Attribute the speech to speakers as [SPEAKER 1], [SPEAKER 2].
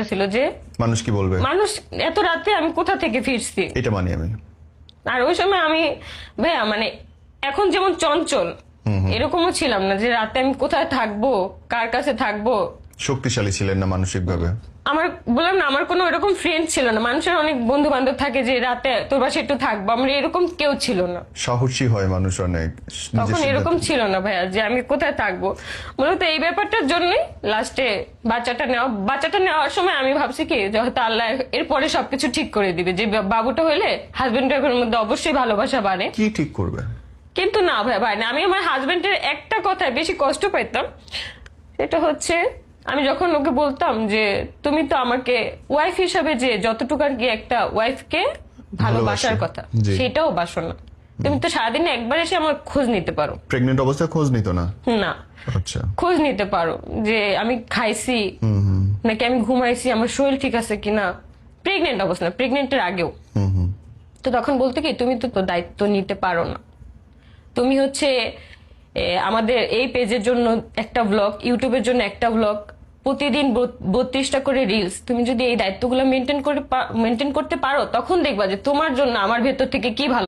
[SPEAKER 1] ছিল যে
[SPEAKER 2] মানুষ কি বলবে,
[SPEAKER 1] মানুষ এত রাতে আমি কোথা থেকে ফিরছি,
[SPEAKER 2] এটা মানি আমি।
[SPEAKER 1] আর ওই সময় আমি ভাইয়া মানে এখন যেমন চঞ্চল এরকমও ছিলাম না যে রাতে আমি কোথায় থাকবো, কার কাছে থাকবো।
[SPEAKER 2] শক্তিশালী ছিলেন না মানসিক ভাবে?
[SPEAKER 1] আমার বললাম না, আমার কোনো এরকম ফ্রেন্ড ছিল না। মানুষের অনেক বন্ধু বান্ধব থাকে যে রাতে তোর বাসায় একটু থাকবো, আমার এরকম কেউ ছিল না।
[SPEAKER 2] সাহসী হয় মানুষ অনেক।
[SPEAKER 1] তখন এরকম ছিল না ভাইয়া যে আমি কোথায় থাকবো। মূলত এই ব্যাপারটার জন্যই লাস্টে বাচ্চাটা নেওয়ার সময় আমি ভাবছি কি যে হয়তো আল্লাহ এরপরে সবকিছু ঠিক করে দিবে, যে বাবুটা হলে হাজবেন্ড ওয়াইফের মধ্যে অবশ্যই ভালোবাসা বাড়ে।
[SPEAKER 2] কি ঠিক করবে?
[SPEAKER 1] কিন্তু না ভাই ভাই না, আমি আমার হাজবেন্ডের একটা কথায় বেশি কষ্ট পেতাম। সেটা হচ্ছে আমি যখন ওকে বলতাম যে তুমি তো আমাকে ওয়াইফ হিসাবে যে যতটুকু আর কি একটা ওয়াইফকে ভালোবাসার কথা,
[SPEAKER 2] জি।
[SPEAKER 1] সেটাও বাসো না। তুমি তো সারাদিনে একবার এসে আমার খোঁজ নিতে পারো।
[SPEAKER 2] প্রেগনেন্ট অবস্থায় খোঁজ নিত না?
[SPEAKER 1] না,
[SPEAKER 2] আচ্ছা।
[SPEAKER 1] খোঁজ নিতে পারো যে আমি খাইছি নাকি আমি ঘুমাইছি, আমার শরীর ঠিক আছে কিনা। প্রেগনেন্ট অবস্থা, প্রেগনেন্টের আগেও। তো তখন বলতে কি তুমি তো দায়িত্ব নিতে পারো না। তুমি হচ্ছে আমাদের এই পেজের জন্য একটা ব্লগ, ইউটিউবের জন্য একটা ব্লগ, প্রতিদিন 32টা করে রিলস, তুমি যদি এই দায়িত্বগুলো মেনটেন করতে পারো তখন দেখবা যে তোমার জন্য আমার ভেতর থেকে কি ভালো